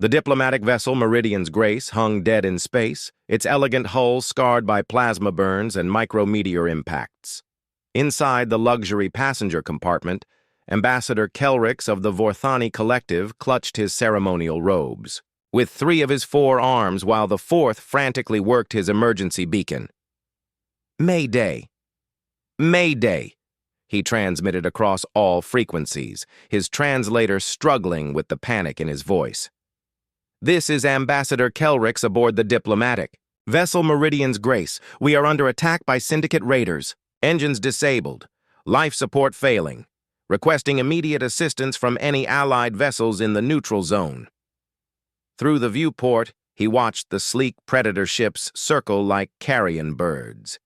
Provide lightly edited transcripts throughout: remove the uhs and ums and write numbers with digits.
The diplomatic vessel Meridian's Grace hung dead in space, its elegant hull scarred by plasma burns and micrometeor impacts. Inside the luxury passenger compartment, Ambassador Kelrix of the Vorthani Collective clutched his ceremonial robes, with 3 of his 4 arms while the 4th frantically worked his emergency beacon. "Mayday! Mayday!" he transmitted across all frequencies, his translator struggling with the panic in his voice. "This is Ambassador Kelrix aboard the Diplomatic. Vessel Meridian's Grace. We are under attack by Syndicate raiders. Engines disabled. Life support failing. Requesting immediate assistance from any Allied vessels in the neutral zone." Through the viewport, he watched the sleek Predator ships circle like carrion birds.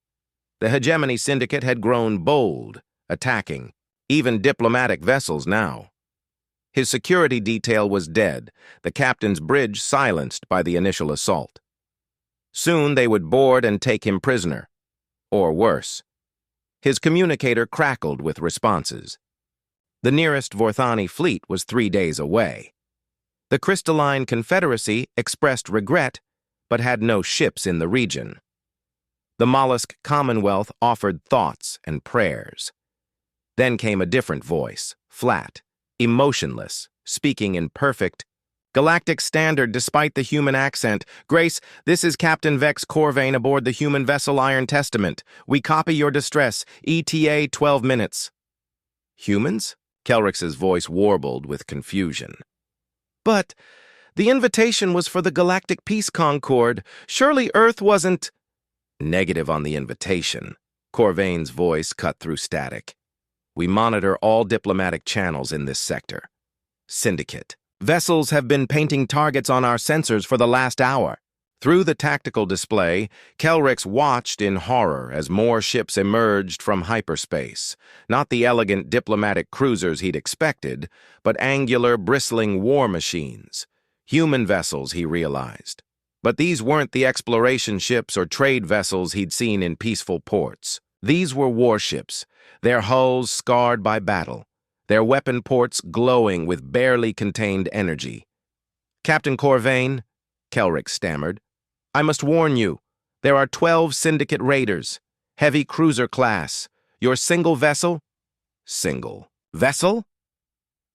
The Hegemony Syndicate had grown bold, attacking, even diplomatic vessels now. His security detail was dead, the captain's bridge silenced by the initial assault. Soon they would board and take him prisoner, or worse. His communicator crackled with responses. The nearest Vorthani fleet was 3 days away. The Crystalline Confederacy expressed regret, but had no ships in the region. The Mollusk Commonwealth offered thoughts and prayers. Then came a different voice, flat, emotionless, speaking in perfect Galactic Standard despite the human accent. "Grace, this is Captain Vex Corvain aboard the human vessel Iron Testament. We copy your distress. ETA 12 minutes. "Humans?" Kelrix's voice warbled with confusion. "But the invitation was for the Galactic Peace Concord. Surely Earth wasn't—" "Negative on the invitation." Corvain's voice cut through static. "We monitor all diplomatic channels in this sector. Syndicate. Vessels have been painting targets on our sensors for the last hour." Through the tactical display, Kelrix watched in horror as more ships emerged from hyperspace. Not the elegant diplomatic cruisers he'd expected, but angular, bristling war machines. Human vessels, he realized. But these weren't the exploration ships or trade vessels he'd seen in peaceful ports. These were warships, their hulls scarred by battle, their weapon ports glowing with barely contained energy. "Captain Corvain," Kelrix stammered, "I must warn you, there are 12 Syndicate raiders, heavy cruiser class. Your single vessel?" "Single. Vessel?"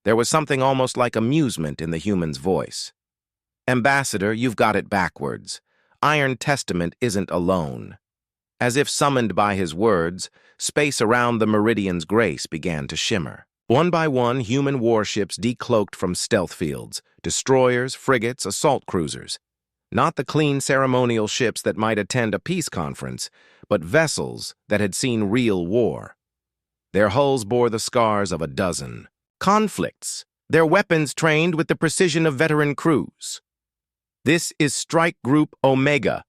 There was something almost like amusement in the human's voice. "Ambassador, you've got it backwards. Iron Testament isn't alone." As if summoned by his words, space around the Meridian's Grace began to shimmer. One by one, human warships decloaked from stealth fields, destroyers, frigates, assault cruisers. Not the clean ceremonial ships that might attend a peace conference, but vessels that had seen real war. Their hulls bore the scars of a dozen conflicts, their weapons trained with the precision of veteran crews. "This is Strike Group Omega,"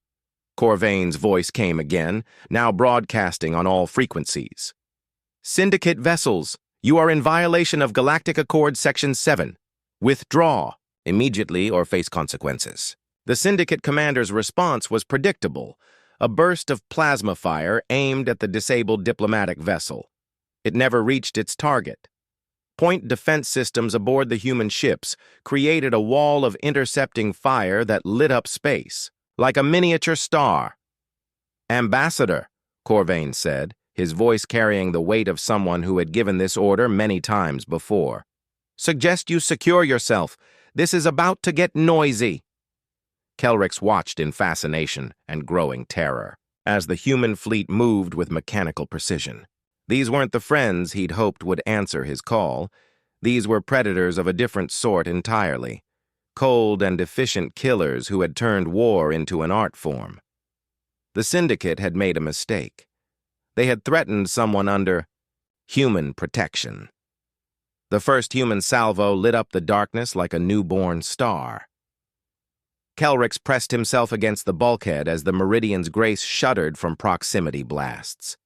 Corvain's voice came again, now broadcasting on all frequencies. "Syndicate vessels, you are in violation of Galactic Accord Section 7. Withdraw immediately or face consequences." The Syndicate commander's response was predictable, a burst of plasma fire aimed at the disabled diplomatic vessel. It never reached its target. Point defense systems aboard the human ships created a wall of intercepting fire that lit up space, like a miniature star. "Ambassador," Corvain said, his voice carrying the weight of someone who had given this order many times before. "Suggest you secure yourself. This is about to get noisy." Kelrix watched in fascination and growing terror as the human fleet moved with mechanical precision. These weren't the friends he'd hoped would answer his call. These were predators of a different sort entirely. Cold and efficient killers who had turned war into an art form. The Syndicate had made a mistake. They had threatened someone under human protection. The first human salvo lit up the darkness like a newborn star. Kelrix pressed himself against the bulkhead as the Meridian's Grace shuddered from proximity blasts.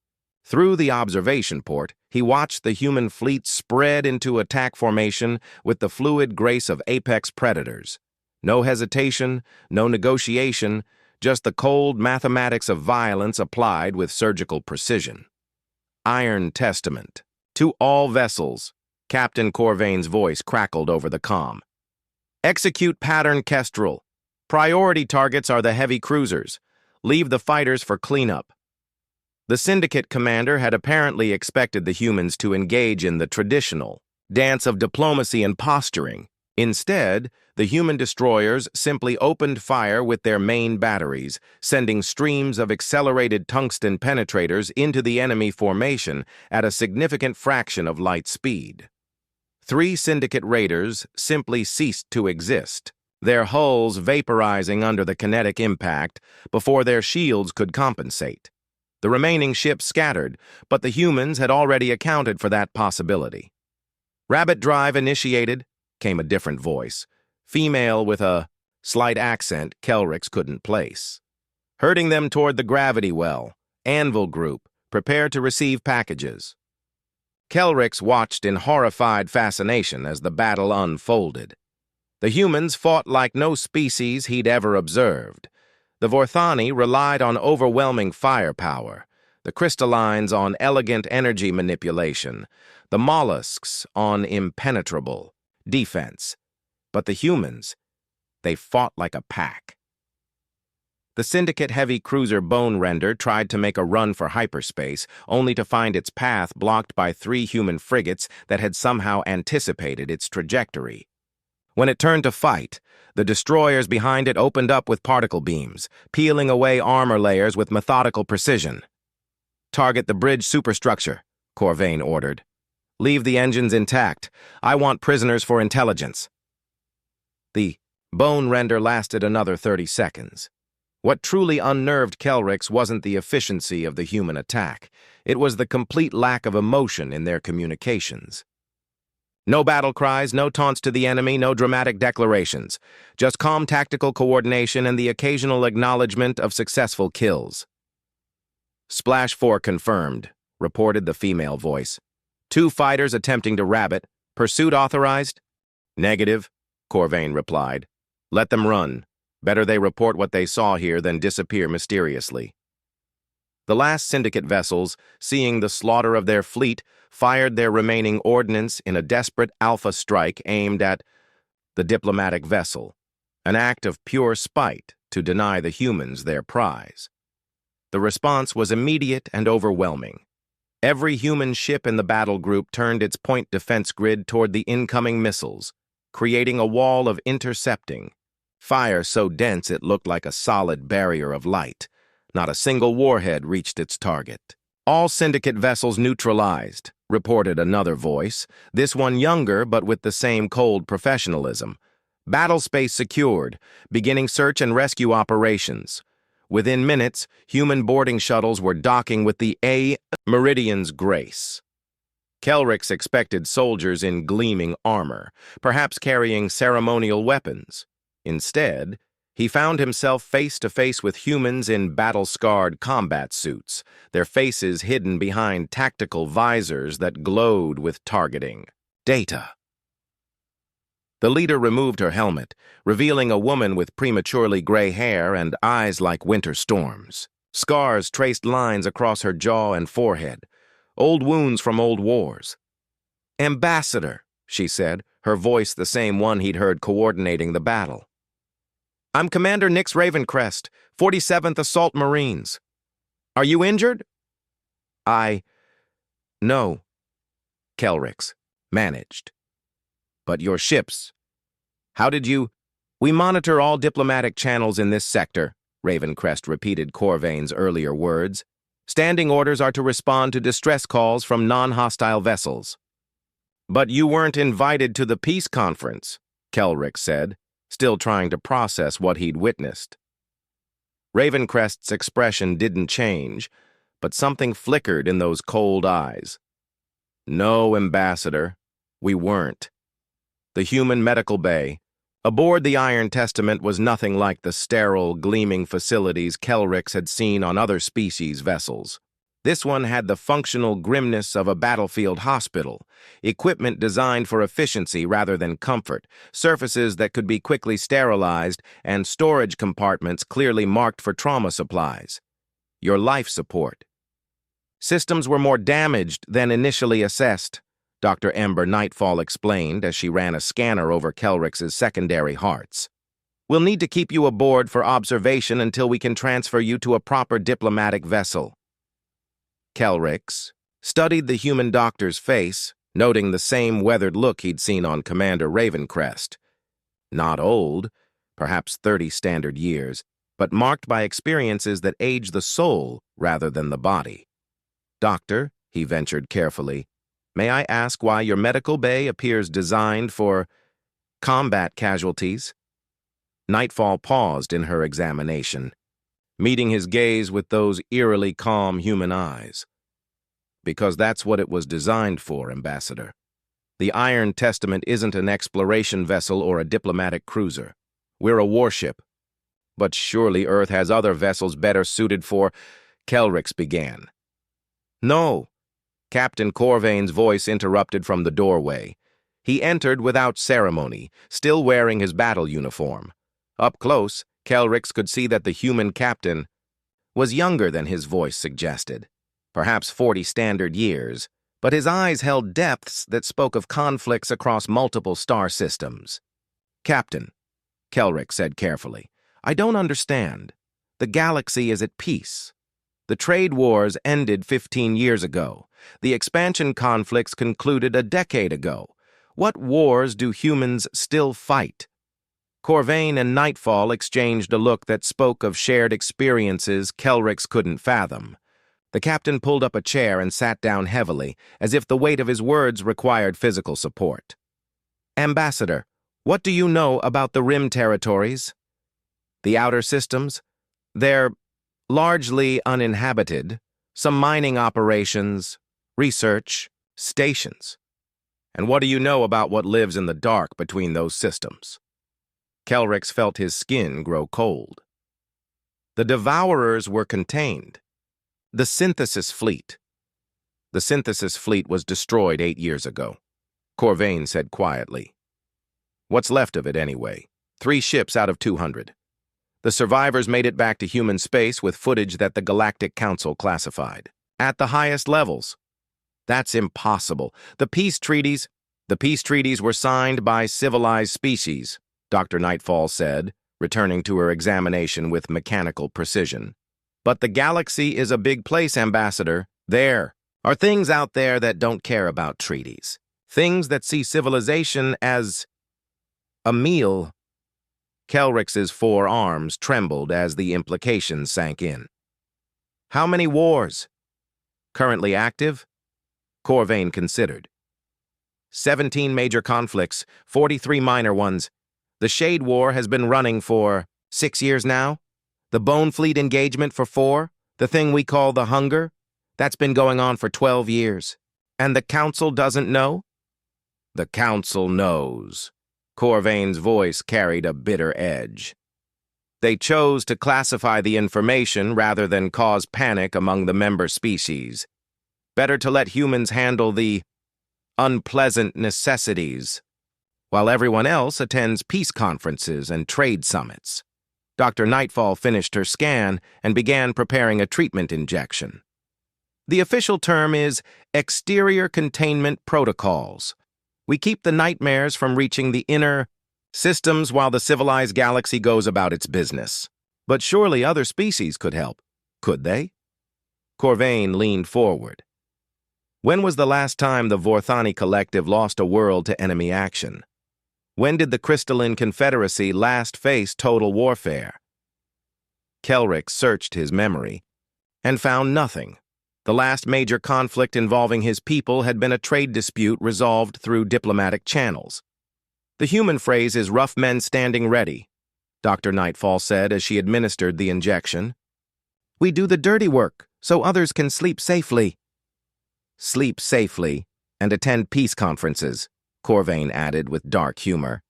Through the observation port, he watched the human fleet spread into attack formation with the fluid grace of apex predators. No hesitation, no negotiation, just the cold mathematics of violence applied with surgical precision. "Iron Testament. To all vessels," Captain Corvain's voice crackled over the comm. Execute pattern Kestrel. Priority targets are the heavy cruisers. Leave the fighters for cleanup. The Syndicate commander had apparently expected the humans to engage in the traditional dance of diplomacy and posturing. Instead, the human destroyers simply opened fire with their main batteries, sending streams of accelerated tungsten penetrators into the enemy formation at a significant fraction of light speed. 3 Syndicate raiders simply ceased to exist, their hulls vaporizing under the kinetic impact before their shields could compensate. The remaining ships scattered, but the humans had already accounted for that possibility. "Rabbit drive initiated," came a different voice, female with a slight accent Kelrix couldn't place. "Herding them toward the gravity well. Anvil Group, prepare to receive packages." Kelrix watched in horrified fascination as the battle unfolded. The humans fought like no species he'd ever observed. The Vorthani relied on overwhelming firepower, the crystallines on elegant energy manipulation, the mollusks on impenetrable defense. But the humans, they fought like a pack. The Syndicate heavy cruiser Bone Render tried to make a run for hyperspace, only to find its path blocked by 3 human frigates that had somehow anticipated its trajectory. When it turned to fight, the destroyers behind it opened up with particle beams, peeling away armor layers with methodical precision. "Target the bridge superstructure," Corvain ordered. "Leave the engines intact. I want prisoners for intelligence." The Bone Render lasted another 30 seconds. What truly unnerved Kelrix wasn't the efficiency of the human attack. It was the complete lack of emotion in their communications. No battle cries, no taunts to the enemy, no dramatic declarations. Just calm tactical coordination and the occasional acknowledgement of successful kills. "Splash 4 confirmed," reported the female voice. 2 fighters attempting to rabbit. "Pursuit authorized?" "Negative," Corvain replied. "Let them run. Better they report what they saw here than disappear mysteriously." The last Syndicate vessels, seeing the slaughter of their fleet, fired their remaining ordnance in a desperate alpha strike aimed at the diplomatic vessel, an act of pure spite to deny the humans their prize. The response was immediate and overwhelming. Every human ship in the battle group turned its point defense grid toward the incoming missiles, creating a wall of intercepting fire so dense it looked like a solid barrier of light. Not a single warhead reached its target. "All Syndicate vessels neutralized," reported another voice, this one younger but with the same cold professionalism. "Battle space secured, beginning search and rescue operations." Within minutes, human boarding shuttles were docking with the A. Meridian's Grace. Kelrix expected soldiers in gleaming armor, perhaps carrying ceremonial weapons. Instead, he found himself face-to-face with humans in battle-scarred combat suits, their faces hidden behind tactical visors that glowed with targeting data. The leader removed her helmet, revealing a woman with prematurely gray hair and eyes like winter storms. Scars traced lines across her jaw and forehead, old wounds from old wars. "Ambassador," she said, her voice the same one he'd heard coordinating the battle. "I'm Commander Nix Ravencrest, 47th Assault Marines. Are you injured?" No," Kelrix managed. "But your ships. How did you—" "We monitor all diplomatic channels in this sector," Ravencrest repeated Corvain's earlier words. "Standing orders are to respond to distress calls from non-hostile vessels." "But you weren't invited to the peace conference," Kelrix said, still trying to process what he'd witnessed. Ravencrest's expression didn't change, but something flickered in those cold eyes. "No, Ambassador, we weren't." The human medical bay aboard the Iron Testament was nothing like the sterile, gleaming facilities Kelrix had seen on other species' vessels. This one had the functional grimness of a battlefield hospital, equipment designed for efficiency rather than comfort, surfaces that could be quickly sterilized, and storage compartments clearly marked for trauma supplies. Your life support. Systems were more damaged than initially assessed, Dr. Ember Nightfall explained as she ran a scanner over Kelrix's secondary hearts. We'll need to keep you aboard for observation until we can transfer you to a proper diplomatic vessel. Kelrix studied the human doctor's face, noting the same weathered look he'd seen on Commander Ravencrest. Not old, perhaps 30 standard years, but marked by experiences that age the soul rather than the body. Doctor, he ventured carefully, may I ask why your medical bay appears designed for combat casualties? Nightfall paused in her examination, meeting his gaze with those eerily calm human eyes. Because that's what it was designed for, Ambassador. The Iron Testament isn't an exploration vessel or a diplomatic cruiser. We're a warship. But surely Earth has other vessels better suited for... Kelrix began. No. Captain Corvain's voice interrupted from the doorway. He entered without ceremony, still wearing his battle uniform. Up close, Kelrix could see that the human captain was younger than his voice suggested. Perhaps 40 standard years, but his eyes held depths that spoke of conflicts across multiple star systems. Captain, Kelrix said carefully, I don't understand. The galaxy is at peace. The trade wars ended 15 years ago. The expansion conflicts concluded a decade ago. What wars do humans still fight? Corvain and Nightfall exchanged a look that spoke of shared experiences Kelrix couldn't fathom. The captain pulled up a chair and sat down heavily, as if the weight of his words required physical support. Ambassador, what do you know about the Rim territories? The outer systems? They're largely uninhabited. Some mining operations, research, stations. And what do you know about what lives in the dark between those systems? Kelrix felt his skin grow cold. The Devourers were contained. The Synthesis Fleet. The Synthesis Fleet was destroyed 8 years ago, Corvain said quietly. What's left of it anyway? 3 ships out of 200. The survivors made it back to human space with footage that the Galactic Council classified. At the highest levels. That's impossible. The peace treaties were signed by civilized species, Dr. Nightfall said, returning to her examination with mechanical precision. But the galaxy is a big place, Ambassador. There are things out there that don't care about treaties. Things that see civilization as a meal. Kelrix's 4 arms trembled as the implications sank in. How many wars? Currently active? Corvain considered. 17 major conflicts, 43 minor ones. The Shade War has been running for 6 years now. The Bone Fleet engagement for 4, the thing we call the Hunger, that's been going on for 12 years. And the Council doesn't know? The Council knows. Corvain's voice carried a bitter edge. They chose to classify the information rather than cause panic among the member species. Better to let humans handle the unpleasant necessities, while everyone else attends peace conferences and trade summits. Dr. Nightfall finished her scan and began preparing a treatment injection. The official term is exterior containment protocols. We keep the nightmares from reaching the inner systems while the civilized galaxy goes about its business. But surely other species could help, could they? Corvain leaned forward. When was the last time the Vorthani Collective lost a world to enemy action? When did the Crystalline Confederacy last face total warfare? Kelrix searched his memory and found nothing. The last major conflict involving his people had been a trade dispute resolved through diplomatic channels. The human phrase is rough men standing ready, Dr. Nightfall said as she administered the injection. We do the dirty work so others can sleep safely. Sleep safely and attend peace conferences, Corvain added with dark humor,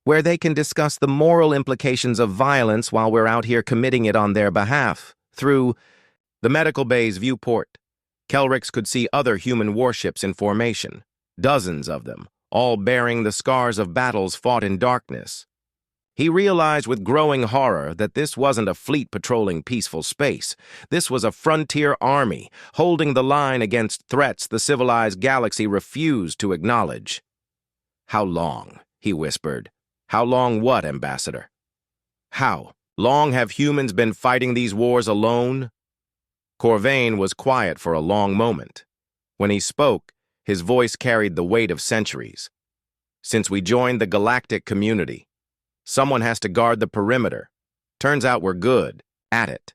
where they can discuss the moral implications of violence while we're out here committing it on their behalf. Through the medical bay's viewport, Kelrix could see other human warships in formation, dozens of them, all bearing the scars of battles fought in darkness. He realized with growing horror that this wasn't a fleet patrolling peaceful space. This was a frontier army, holding the line against threats the civilized galaxy refused to acknowledge. "How long?" he whispered. "How long what, Ambassador? How long have humans been fighting these wars alone?" Corvain was quiet for a long moment. When he spoke, his voice carried the weight of centuries. "Since we joined the galactic community. Someone has to guard the perimeter. Turns out we're good at it."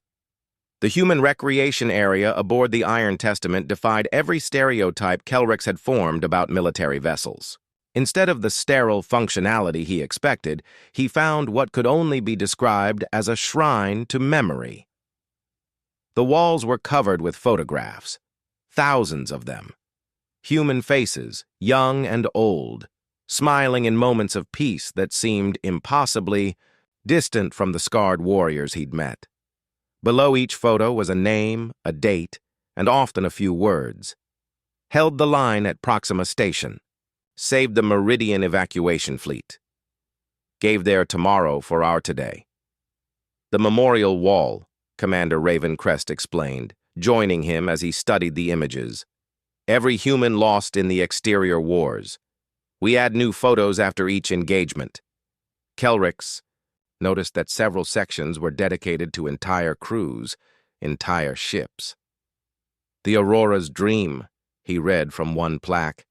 The human recreation area aboard the Iron Testament defied every stereotype Kelrix had formed about military vessels. Instead of the sterile functionality he expected, he found what could only be described as a shrine to memory. The walls were covered with photographs, thousands of them. Human faces, young and old, smiling in moments of peace that seemed impossibly distant from the scarred warriors he'd met. Below each photo was a name, a date, and often a few words. "Held the line at Proxima Station. Saved the Meridian evacuation fleet. Gave their tomorrow for our today." "The memorial wall," Commander Ravencrest explained, joining him as he studied the images. "Every human lost in the exterior wars. We add new photos after each engagement." Kelrix noticed that several sections were dedicated to entire crews, entire ships. "The Aurora's dream," he read from one plaque.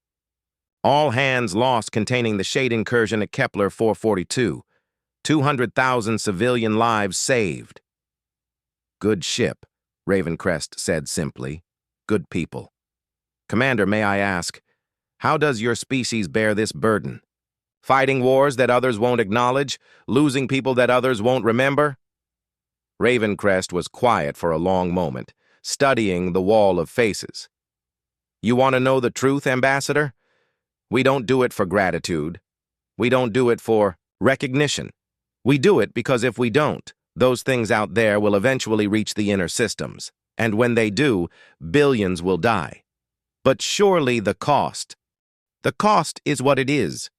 "All hands lost containing the Shade incursion at Kepler 442. 200,000 civilian lives saved." "Good ship," Ravencrest said simply. "Good people. Commander, may I ask, how does your species bear this burden? Fighting wars that others won't acknowledge, losing people that others won't remember?" Ravencrest was quiet for a long moment, studying the wall of faces. "You want to know the truth, Ambassador? We don't do it for gratitude. We don't do it for recognition. We do it because if we don't, those things out there will eventually reach the inner systems. And when they do, billions will die. But surely the cost. The cost is what it is."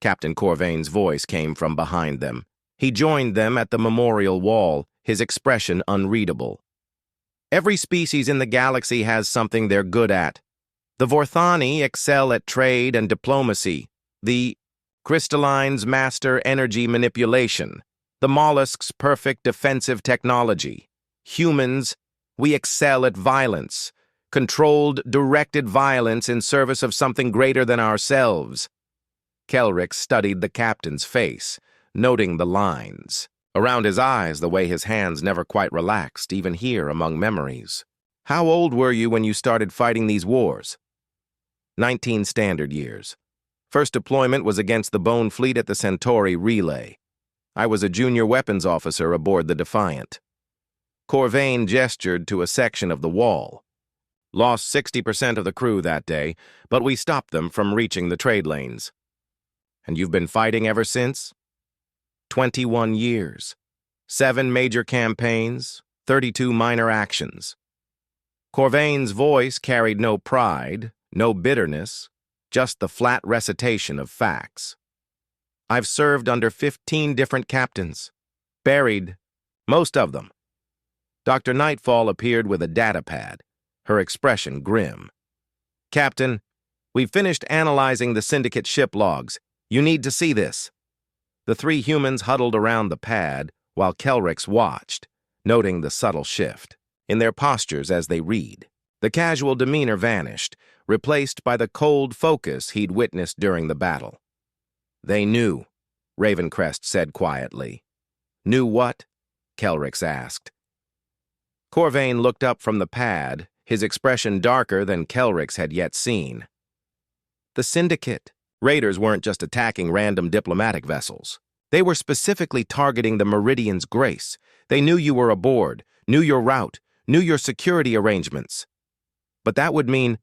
Captain Corvain's voice came from behind them. He joined them at the memorial wall, his expression unreadable. "Every species in the galaxy has something they're good at. The Vorthani excel at trade and diplomacy. The crystallines master energy manipulation. The mollusks perfect defensive technology. Humans, we excel at violence. Controlled, directed violence in service of something greater than ourselves." Kelrix studied the captain's face, noting the lines. Around his eyes, the way his hands never quite relaxed, even here among memories. "How old were you when you started fighting these wars?" 19 standard years. First deployment was against the Bone Fleet at the Centauri Relay. I was a junior weapons officer aboard the Defiant. Corvain gestured to a section of the wall. "Lost 60% of the crew that day, but we stopped them from reaching the trade lanes." "And you've been fighting ever since?" 21 years. 7 major campaigns, 32 minor actions. Corvain's voice carried no pride, no bitterness, just the flat recitation of facts. "I've served under 15 different captains. Buried most of them." Dr. Nightfall appeared with a data pad, her expression grim. "Captain, we've finished analyzing the Syndicate ship logs. You need to see this." The 3 humans huddled around the pad while Kelrix watched, noting the subtle shift in their postures as they read. The casual demeanor vanished, replaced by the cold focus he'd witnessed during the battle. "They knew," Ravencrest said quietly. "Knew what?" Kelrix asked. Corvain looked up from the pad, his expression darker than Kelrix had yet seen. "The Syndicate. Raiders weren't just attacking random diplomatic vessels. They were specifically targeting the Meridian's grace. They knew you were aboard, knew your route, knew your security arrangements. But that would mean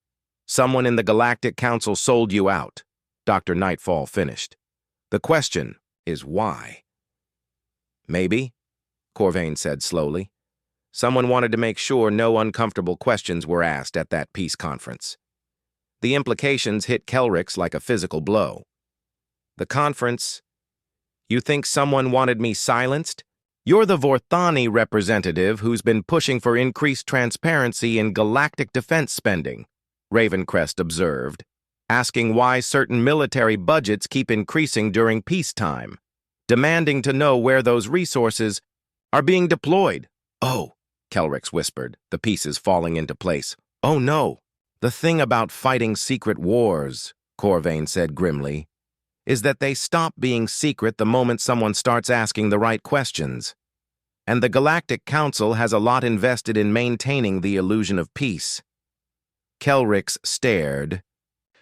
someone in the Galactic Council sold you out," Dr. Nightfall finished. "The question is why?" "Maybe," Corvain said slowly. "Someone wanted to make sure no uncomfortable questions were asked at that peace conference." The implications hit Kelrix like a physical blow. "The conference You think someone wanted me silenced? You're the Vorthani representative who's been pushing for increased transparency in galactic defense spending, Ravencrest observed, asking why certain military budgets keep increasing during peacetime, demanding to know where those resources are being deployed. Oh, Kelrix whispered, the pieces falling into place. Oh no, the thing about fighting secret wars, Corvain said grimly, is that they stop being secret the moment someone starts asking the right questions. And the Galactic Council has a lot invested in maintaining the illusion of peace. Kelrix stared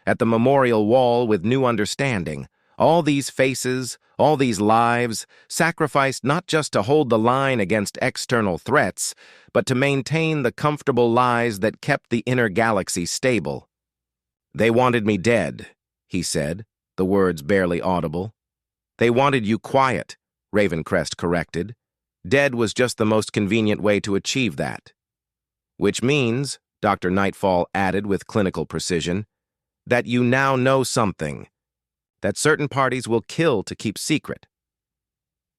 at the memorial wall with new understanding. All these faces, all these lives, sacrificed not just to hold the line against external threats, but to maintain the comfortable lies that kept the inner galaxy stable. They wanted me dead, he said, the words barely audible. They wanted you quiet, Ravencrest corrected. Dead was just the most convenient way to achieve that. Which means, Dr. Nightfall added with clinical precision, that you now know something, that certain parties will kill to keep secret.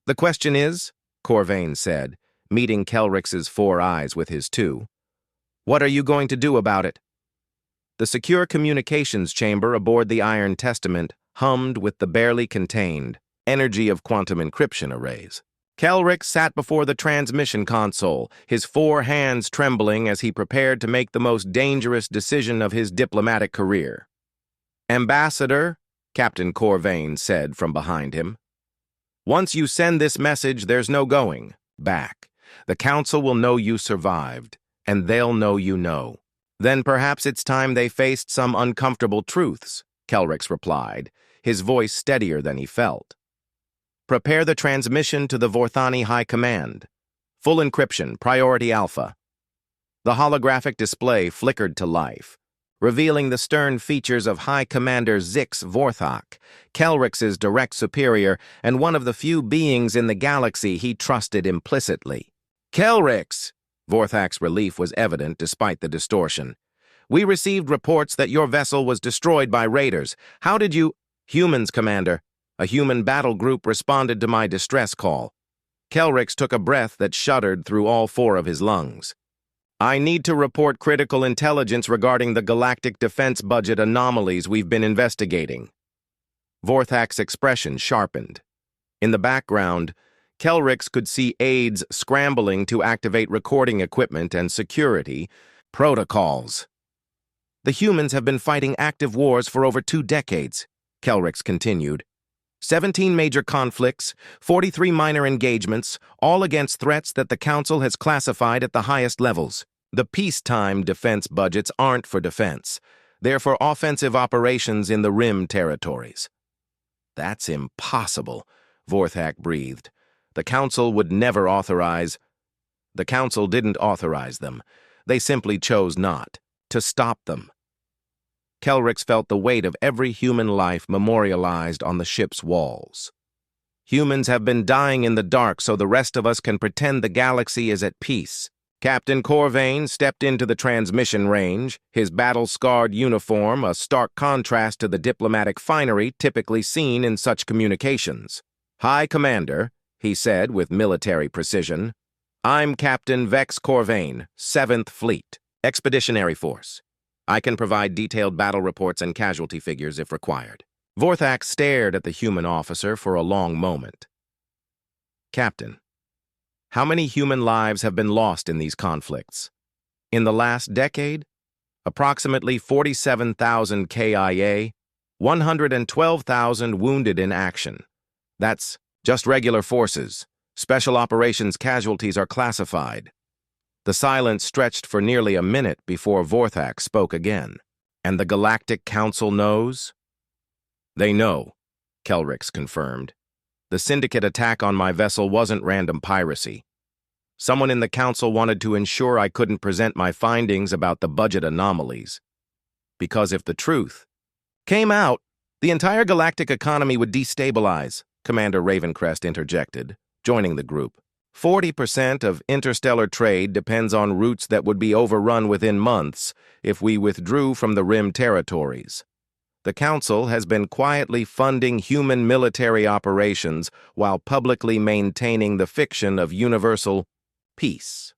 The question is, Corvain said, meeting Kelrix's 4 eyes with his 2, what are you going to do about it? The secure communications chamber aboard the Iron Testament hummed with the barely contained energy of quantum encryption arrays. Kelrix sat before the transmission console, his 4 hands trembling as he prepared to make the most dangerous decision of his diplomatic career. Ambassador, Captain Corvain said from behind him, once you send this message, there's no going back. The Council will know you survived, and they'll know you know. Then perhaps it's time they faced some uncomfortable truths, Kelrix replied, his voice steadier than he felt. Prepare the transmission to the Vorthani High Command. Full encryption, priority alpha. The holographic display flickered to life, revealing the stern features of High Commander Zix Vorthak, Kelrix's direct superior and one of the few beings in the galaxy he trusted implicitly. Kelrix! Vorthak's relief was evident despite the distortion. We received reports that your vessel was destroyed by raiders. How did you— Humans, Commander. A human battle group responded to my distress call. Kelrix took a breath that shuddered through all 4 of his lungs. I need to report critical intelligence regarding the galactic defense budget anomalies we've been investigating. Vorthak's expression sharpened. In the background, Kelrix could see aides scrambling to activate recording equipment and security protocols. The humans have been fighting active wars for over 2 decades, Kelrix continued. 17 major conflicts, 43 minor engagements, all against threats that the Council has classified at the highest levels. The peacetime defense budgets aren't for defense. They're for offensive operations in the Rim territories. That's impossible, Vorthak breathed. The Council would never authorize— The Council didn't authorize them. They simply chose not to stop them. Kelrix felt the weight of every human life memorialized on the ship's walls. Humans have been dying in the dark so the rest of us can pretend the galaxy is at peace. Captain Corvain stepped into the transmission range, his battle-scarred uniform a stark contrast to the diplomatic finery typically seen in such communications. High Commander, he said with military precision, I'm Captain Vex Corvain, 7th Fleet, Expeditionary Force. I can provide detailed battle reports and casualty figures if required. Vorthak stared at the human officer for a long moment. Captain, how many human lives have been lost in these conflicts? In the last decade, approximately 47,000 KIA, 112,000 wounded in action. That's just regular forces. Special operations casualties are classified. The silence stretched for nearly a minute before Vorthak spoke again. And the Galactic Council knows? They know, Kelrix confirmed. The Syndicate attack on my vessel wasn't random piracy. Someone in the Council wanted to ensure I couldn't present my findings about the budget anomalies. Because if the truth came out, the entire galactic economy would destabilize, Commander Ravencrest interjected, joining the group. 40% of interstellar trade depends on routes that would be overrun within months if we withdrew from the Rim territories. The Council has been quietly funding human military operations while publicly maintaining the fiction of universal peace.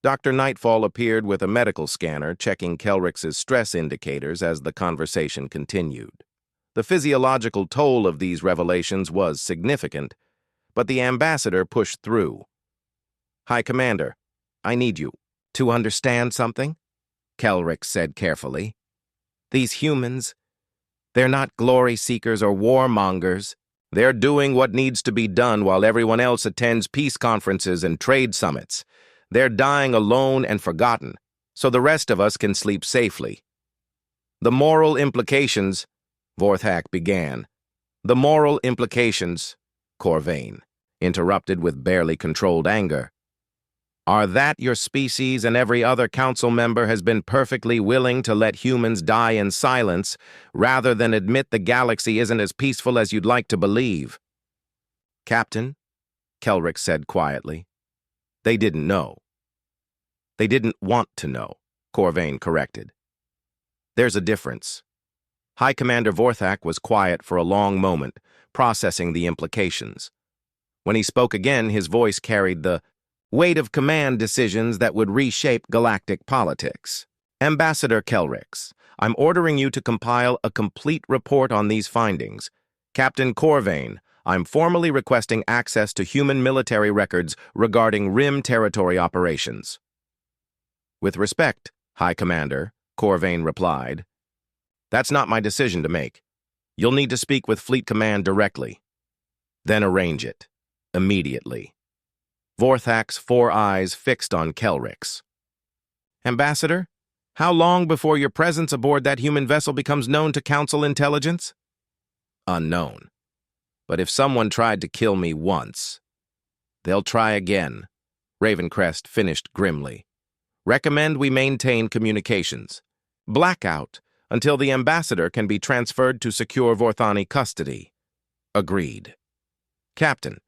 Dr. Nightfall appeared with a medical scanner, checking Kelrix's stress indicators as the conversation continued. The physiological toll of these revelations was significant, but the ambassador pushed through. "High Commander, I need you to understand something," Kelrix said carefully. "These humans, they're not glory seekers or warmongers. They're doing what needs to be done while everyone else attends peace conferences and trade summits. They're dying alone and forgotten, so the rest of us can sleep safely." "The moral implications," Vorthak began. "The moral implications," Corvain interrupted with barely controlled anger, "are that your species and every other council member has been perfectly willing to let humans die in silence rather than admit the galaxy isn't as peaceful as you'd like to believe." "Captain," Kelrix said quietly, "they didn't know." "They didn't want to know," Corvain corrected. "There's a difference." High Commander Vorthak was quiet for a long moment, processing the implications. When he spoke again, his voice carried the weight of command decisions that would reshape galactic politics. "Ambassador Kelrix, I'm ordering you to compile a complete report on these findings. Captain Corvain, I'm formally requesting access to human military records regarding Rim territory operations." "With respect, High Commander," Corvain replied, "that's not my decision to make. You'll need to speak with Fleet Command directly. Then arrange it. Immediately." Vorthak's 4 eyes fixed on Kelrix. "Ambassador, how long before your presence aboard that human vessel becomes known to Council intelligence?" "Unknown. But if someone tried to kill me once, they'll try again," Ravencrest finished grimly. "Recommend we maintain communications. Blackout until the ambassador can be transferred to secure Vorthani custody." "Agreed." "Captain,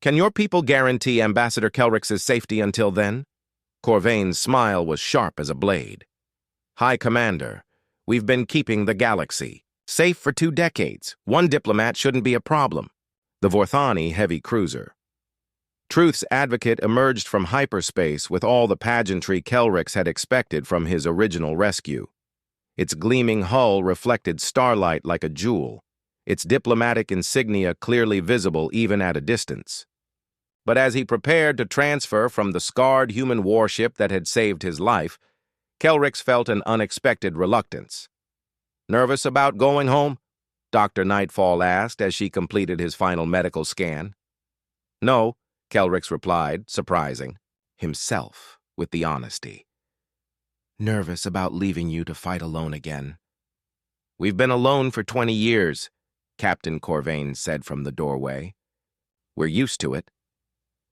can your people guarantee Ambassador Kelrix's safety until then?" Corvain's smile was sharp as a blade. "High Commander, we've been keeping the galaxy safe for 2 decades. One diplomat shouldn't be a problem." The Vorthani heavy cruiser. Truth's advocate emerged from hyperspace with all the pageantry Kelrix had expected from his original rescue. Its gleaming hull reflected starlight like a jewel, its diplomatic insignia clearly visible even at a distance. But as he prepared to transfer from the scarred human warship that had saved his life, Kelrix felt an unexpected reluctance. "Nervous about going home?" Dr. Nightfall asked as she completed his final medical scan. "No," Kelrix replied, surprising himself with the honesty. "Nervous about leaving you to fight alone again." "We've been alone for 20 years, Captain Corvain said from the doorway. "We're used to it.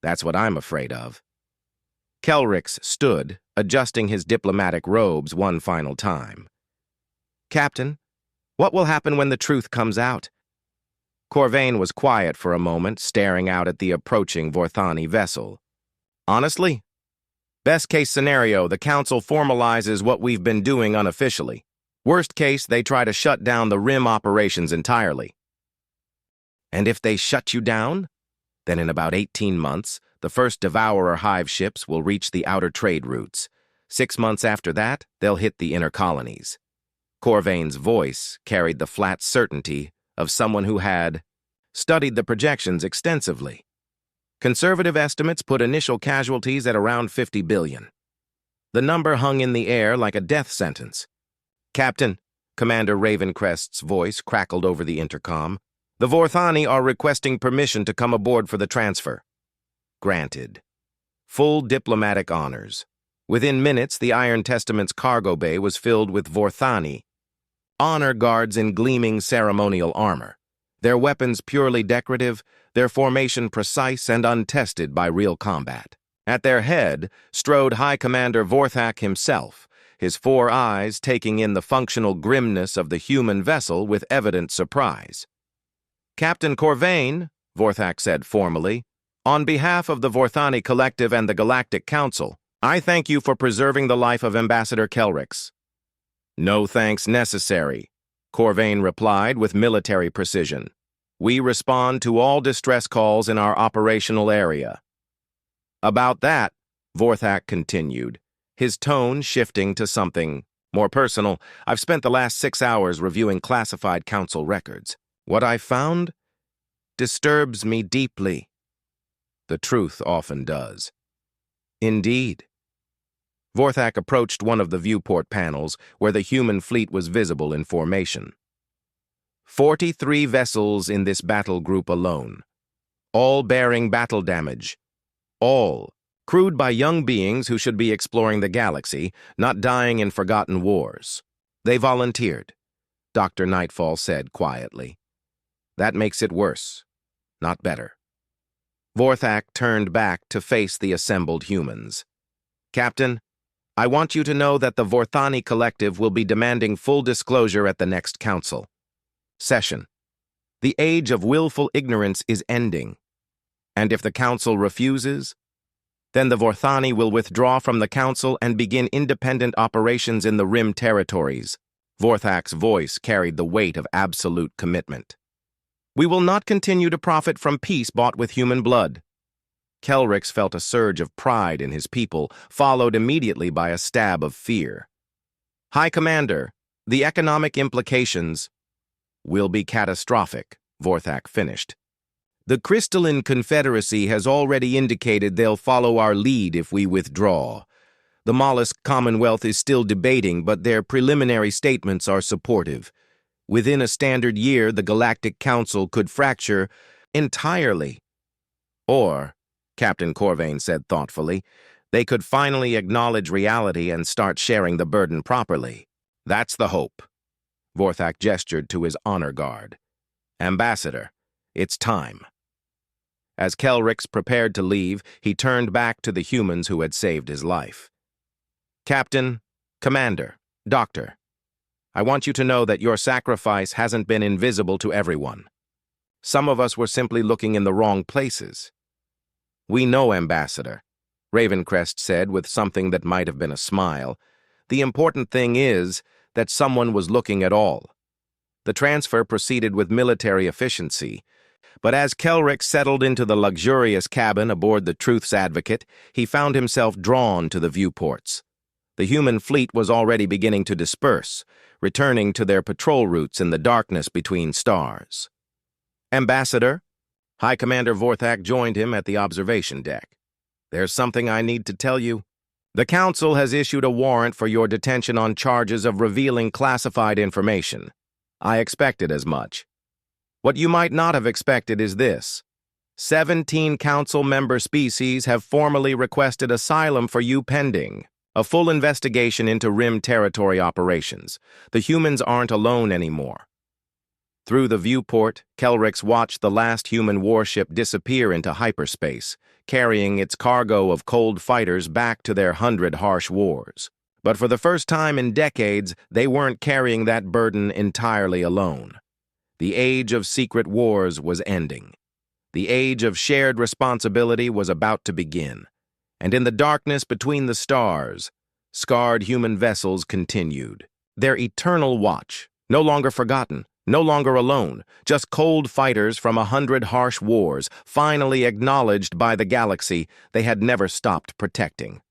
That's what I'm afraid of." Kelrix stood, adjusting his diplomatic robes one final time. "Captain, what will happen when the truth comes out?" Corvain was quiet for a moment, staring out at the approaching Vorthani vessel. "Honestly, best case scenario, the Council formalizes what we've been doing unofficially. Worst case, they try to shut down the Rim operations entirely." "And if they shut you down? Then in about 18 months, the first Devourer Hive ships will reach the outer trade routes. 6 months after that, they'll hit the inner colonies." Corvain's voice carried the flat certainty of someone who had studied the projections extensively. Conservative estimates put initial casualties at around 50 billion. The number hung in the air like a death sentence. "Captain," Commander Ravencrest's voice crackled over the intercom, "the Vorthani are requesting permission to come aboard for the transfer." Granted. Full diplomatic honors. Within minutes, the Iron Testament's cargo bay was filled with Vorthani, honor guards in gleaming ceremonial armor, their weapons purely decorative, their formation precise and untested by real combat. At their head strode High Commander Vorthak himself, his 4 eyes taking in the functional grimness of the human vessel with evident surprise. "Captain Corvain," Vorthak said formally, "on behalf of the Vorthani Collective and the Galactic Council, I thank you for preserving the life of Ambassador Kelrix." "No thanks necessary," Corvain replied with military precision. "We respond to all distress calls in our operational area." "About that," Vorthak continued, his tone shifting to something more personal, "I've spent the last 6 hours reviewing classified council records. What I found disturbs me deeply." The truth often does. Indeed. Vorthak approached one of the viewport panels where the human fleet was visible in formation. 43 vessels in this battle group alone, all bearing battle damage, all crewed by young beings who should be exploring the galaxy, not dying in forgotten wars. "They volunteered," Dr. Nightfall said quietly. "That makes it worse, not better." Vorthak turned back to face the assembled humans. "Captain, I want you to know that the Vorthani Collective will be demanding full disclosure at the next council session. The age of willful ignorance is ending, and if the council refuses, then the Vorthani will withdraw from the council and begin independent operations in the Rim territories." Vorthak's voice carried the weight of absolute commitment. "We will not continue to profit from peace bought with human blood." Kelrix felt a surge of pride in his people, followed immediately by a stab of fear. "High Commander, the economic implications will be catastrophic," Vorthak finished. "The Crystalline Confederacy has already indicated they'll follow our lead if we withdraw. The Mollusk Commonwealth is still debating, but their preliminary statements are supportive. Within a standard year, the Galactic Council could fracture entirely. Or, Captain Corvain said thoughtfully, they could finally acknowledge reality and start sharing the burden properly. That's the hope." Vorthak gestured to his honor guard. "Ambassador, it's time." As Kelrix prepared to leave, he turned back to the humans who had saved his life. "Captain, Commander, Doctor, I want you to know that your sacrifice hasn't been invisible to everyone. Some of us were simply looking in the wrong places." "We know, Ambassador," Ravencrest said with something that might have been a smile. "The important thing is that someone was looking at all." The transfer proceeded with military efficiency, but as Kelrix settled into the luxurious cabin aboard the Truth's Advocate, he found himself drawn to the viewports. The human fleet was already beginning to disperse, returning to their patrol routes in the darkness between stars. "Ambassador," High Commander Vorthak joined him at the observation deck. "There's something I need to tell you. The Council has issued a warrant for your detention on charges of revealing classified information. I expected as much. What you might not have expected is this. 17 Council member species have formally requested asylum for you pending a full investigation into Rim territory operations. The humans aren't alone anymore." Through the viewport, Kelrix watched the last human warship disappear into hyperspace, carrying its cargo of cold fighters back to their 100 harsh wars. But for the first time in decades, they weren't carrying that burden entirely alone. The age of secret wars was ending. The age of shared responsibility was about to begin. And in the darkness between the stars, scarred human vessels continued. Their eternal watch, no longer forgotten, no longer alone, just cold fighters from 100 harsh wars, finally acknowledged by the galaxy they had never stopped protecting.